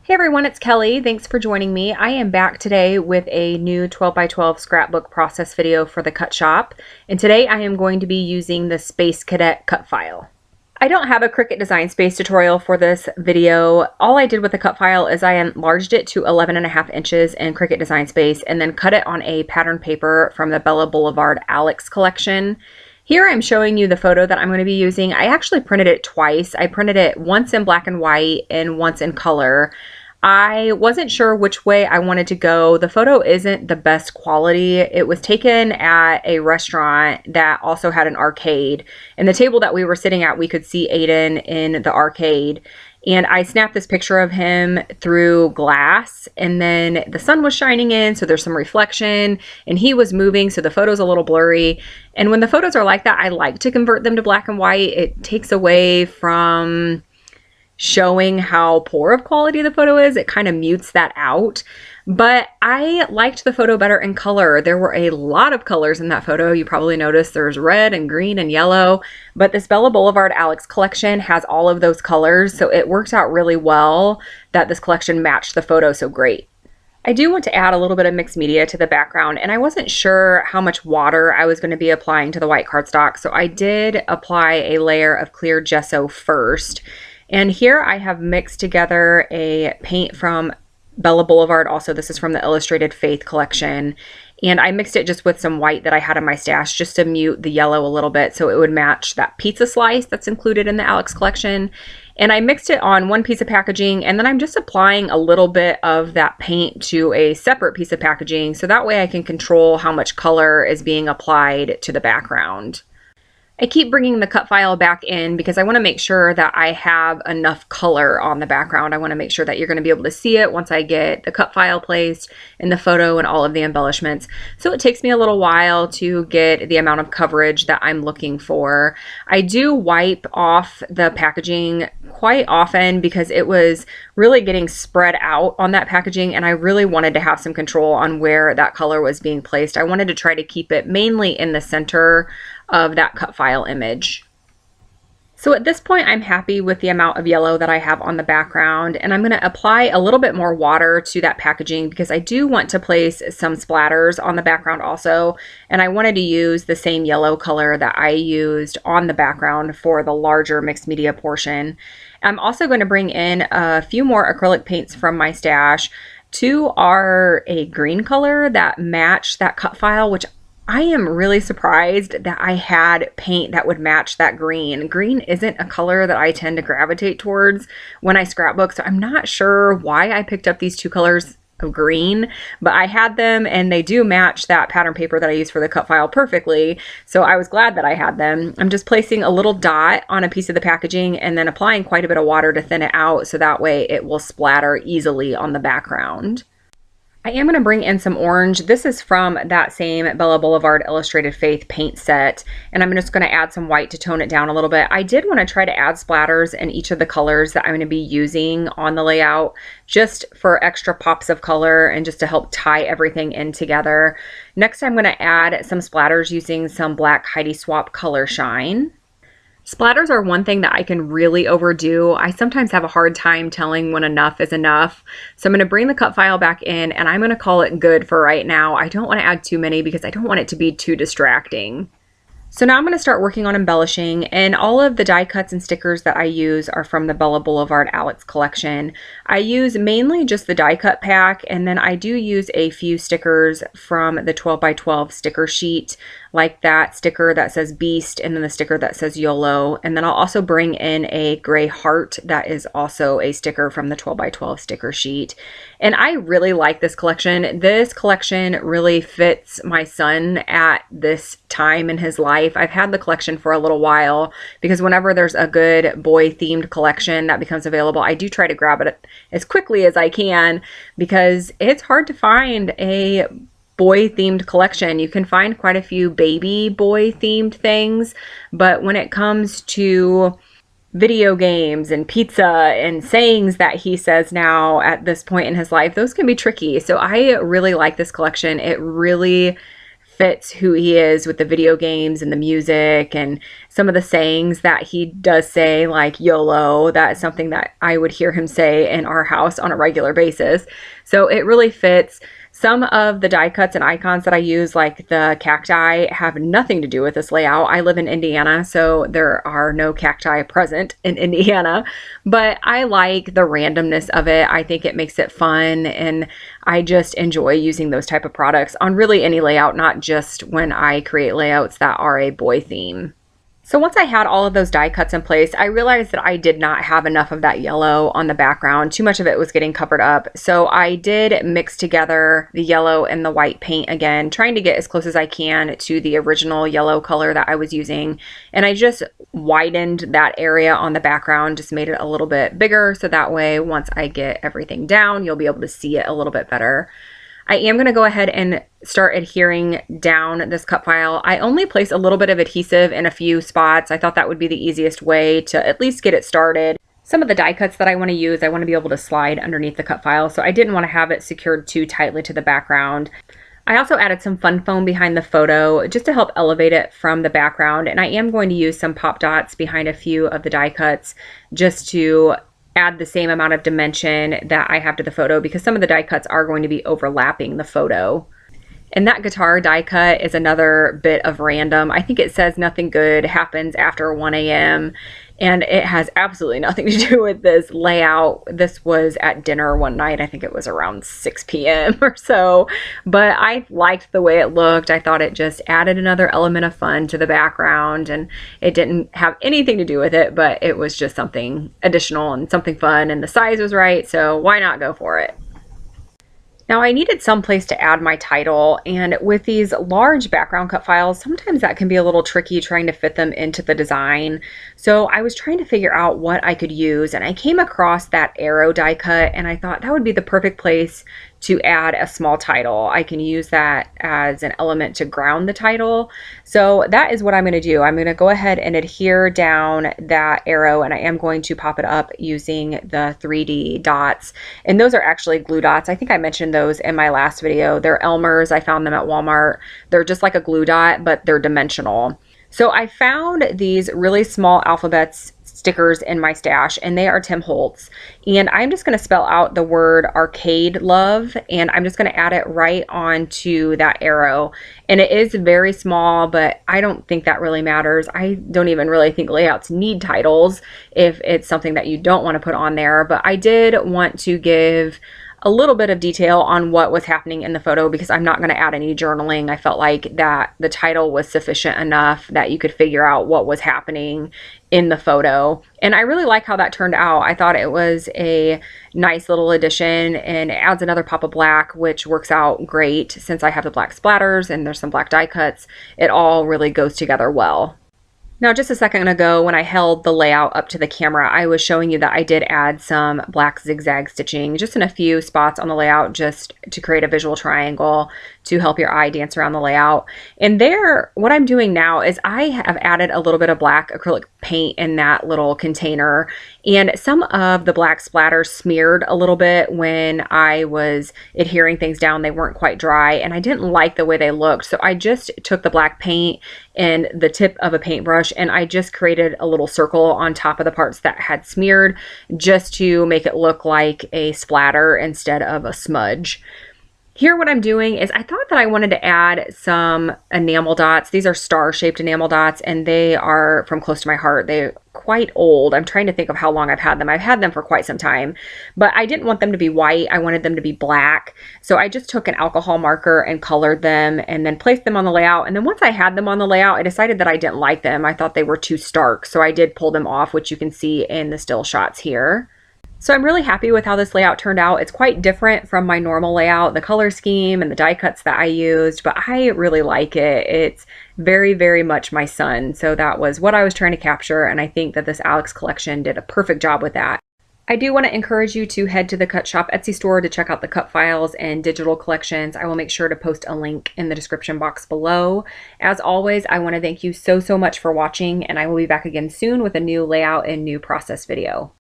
Hey everyone, it's Kelly. Thanks for joining me. I am back today with a new 12 by 12 scrapbook process video for the Cut Shop. And today I am going to be using the Space Cadet Cut File. I don't have a Cricut Design Space tutorial for this video. All I did with the cut file is I enlarged it to 11.5 inches in Cricut Design Space and then cut it on a pattern paper from the Bella Boulevard Alex collection. Here I'm showing you the photo that I'm going to be using. I actually printed it twice. I printed it once in black and white and once in color. I wasn't sure which way I wanted to go. The photo isn't the best quality. It was taken at a restaurant that also had an arcade. And the table that we were sitting at, we could see Aiden in the arcade. And I snapped this picture of him through glass, and then the sun was shining in, so there's some reflection, and he was moving, so the photo's a little blurry. And when the photos are like that, I like to convert them to black and white. It takes away from showing how poor of quality the photo is. It kind of mutes that out. But I liked the photo better in color. There were a lot of colors in that photo. You probably noticed there's red and green and yellow, but this Bella Boulevard Alex collection has all of those colors. So it worked out really well that this collection matched the photo so great. I do want to add a little bit of mixed media to the background, and I wasn't sure how much water I was going to be applying to the white cardstock. So I did apply a layer of clear gesso first. And here I have mixed together a paint from Bella Boulevard. Also, this is from the Illustrated Faith collection. And I mixed it just with some white that I had in my stash just to mute the yellow a little bit so it would match that pizza slice that's included in the Alex collection. And I mixed it on one piece of packaging, and then I'm just applying a little bit of that paint to a separate piece of packaging so that way I can control how much color is being applied to the background. I keep bringing the cut file back in because I want to make sure that I have enough color on the background. I want to make sure that you're going to be able to see it once I get the cut file placed in the photo and all of the embellishments. So it takes me a little while to get the amount of coverage that I'm looking for. I do wipe off the packaging quite often because it was really getting spread out on that packaging, and I really wanted to have some control on where that color was being placed. I wanted to try to keep it mainly in the center of that cut file image. So at this point, I'm happy with the amount of yellow that I have on the background, and I'm going to apply a little bit more water to that packaging because I do want to place some splatters on the background also, and I wanted to use the same yellow color that I used on the background for the larger mixed media portion. I'm also going to bring in a few more acrylic paints from my stash. Two are a green color that match that cut file, which I am really surprised that I had paint that would match that green. Green isn't a color that I tend to gravitate towards when I scrapbook, so I'm not sure why I picked up these two colors of green, but I had them and they do match that pattern paper that I use for the cut file perfectly, so I was glad that I had them. I'm just placing a little dot on a piece of the packaging and then applying quite a bit of water to thin it out so that way it will splatter easily on the background. I am going to bring in some orange. This is from that same Bella Boulevard Illustrated Faith paint set, and I'm just going to add some white to tone it down a little bit. I did want to try to add splatters in each of the colors that I'm going to be using on the layout, just for extra pops of color and just to help tie everything in together. Next, I'm going to add some splatters using some black Heidi Swapp Color Shine. Splatters are one thing that I can really overdo. I sometimes have a hard time telling when enough is enough. So I'm going to bring the cut file back in and I'm going to call it good for right now. I don't want to add too many because I don't want it to be too distracting. So now I'm going to start working on embellishing, and all of the die cuts and stickers that I use are from the Bella Boulevard Alex collection. I use mainly just the die cut pack, and then I do use a few stickers from the 12 by 12 sticker sheet, like that sticker that says Beast and then the sticker that says YOLO. And then I'll also bring in a gray heart that is also a sticker from the 12 by 12 sticker sheet. And I really like this collection. This collection really fits my son at this time in his life. I've had the collection for a little while because whenever there's a good boy themed collection that becomes available, I do try to grab it as quickly as I can because it's hard to find a boy themed collection. You can find quite a few baby boy themed things, but when it comes to video games and pizza and sayings that he says now at this point in his life, those can be tricky. So I really like this collection. It really fits who he is with the video games and the music and some of the sayings that he does say, like YOLO. That is something that I would hear him say in our house on a regular basis. So it really fits. Some of the die cuts and icons that I use, like the cacti, have nothing to do with this layout. I live in Indiana, so there are no cacti present in Indiana, but I like the randomness of it. I think it makes it fun, and I just enjoy using those type of products on really any layout, not just when I create layouts that are a boy theme. So once I had all of those die cuts in place, I realized that I did not have enough of that yellow on the background. Too much of it was getting covered up. So I did mix together the yellow and the white paint again, trying to get as close as I can to the original yellow color that I was using. And I just widened that area on the background, just made it a little bit bigger. So that way, once I get everything down, you'll be able to see it a little bit better. I am going to go ahead and start adhering down this cut file. I only place a little bit of adhesive in a few spots. I thought that would be the easiest way to at least get it started. Some of the die cuts that I want to use, I want to be able to slide underneath the cut file, so I didn't want to have it secured too tightly to the background. I also added some fun foam behind the photo just to help elevate it from the background, and I am going to use some pop dots behind a few of the die cuts just to add the same amount of dimension that I have to the photo, because some of the die cuts are going to be overlapping the photo. And that guitar die cut is another bit of random. I think it says nothing good happens after 1 a.m. and it has absolutely nothing to do with this layout. This was at dinner one night. I think it was around 6 p.m. or so, but I liked the way it looked. I thought it just added another element of fun to the background, and it didn't have anything to do with it, but it was just something additional and something fun, and the size was right, so why not go for it? Now I needed some place to add my title, and with these large background cut files, sometimes that can be a little tricky trying to fit them into the design. So I was trying to figure out what I could use, and I came across that arrow die cut, and I thought that would be the perfect place to add a small title. I can use that as an element to ground the title. So that is what I'm going to do. I'm going to go ahead and adhere down that arrow, and I am going to pop it up using the 3D dots. And those are actually glue dots. I think I mentioned those in my last video. They're Elmer's. I found them at Walmart. They're just like a glue dot, but they're dimensional. So I found these really small alphabets stickers in my stash, and they are Tim Holtz, and I'm just going to spell out the word arcade love, and I'm just going to add it right onto that arrow. And it is very small, but I don't think that really matters. I don't even really think layouts need titles if it's something that you don't want to put on there, but I did want to give a little bit of detail on what was happening in the photo, because I'm not going to add any journaling. I felt like that the title was sufficient enough that you could figure out what was happening in the photo. And I really like how that turned out. I thought it was a nice little addition, and it adds another pop of black, which works out great since I have the black splatters and there's some black die cuts. It all really goes together well. Now, just a second ago, when I held the layout up to the camera, I was showing you that I did add some black zigzag stitching just in a few spots on the layout, just to create a visual triangle to help your eye dance around the layout. And there, what I'm doing now is I have added a little bit of black acrylic paint in that little container, and some of the black splatters smeared a little bit when I was adhering things down. They weren't quite dry, and I didn't like the way they looked. So I just took the black paint and the tip of a paintbrush, and I just created a little circle on top of the parts that had smeared, just to make it look like a splatter instead of a smudge. Here what I'm doing is I thought that I wanted to add some enamel dots. These are star-shaped enamel dots, and they are from close to my heart. They're quite old. I'm trying to think of how long I've had them. I've had them for quite some time, but I didn't want them to be white. I wanted them to be black. So I just took an alcohol marker and colored them and then placed them on the layout. And then once I had them on the layout, I decided that I didn't like them. I thought they were too stark. So I did pull them off, which you can see in the still shots here. So I'm really happy with how this layout turned out. It's quite different from my normal layout, the color scheme and the die cuts that I used, but I really like it. It's very, very much my son. So that was what I was trying to capture, and I think that this Alex collection did a perfect job with that. I do want to encourage you to head to the Cut Shop Etsy store to check out the cut files and digital collections. I will make sure to post a link in the description box below. As always, I want to thank you so much for watching, and I will be back again soon with a new layout and new process video.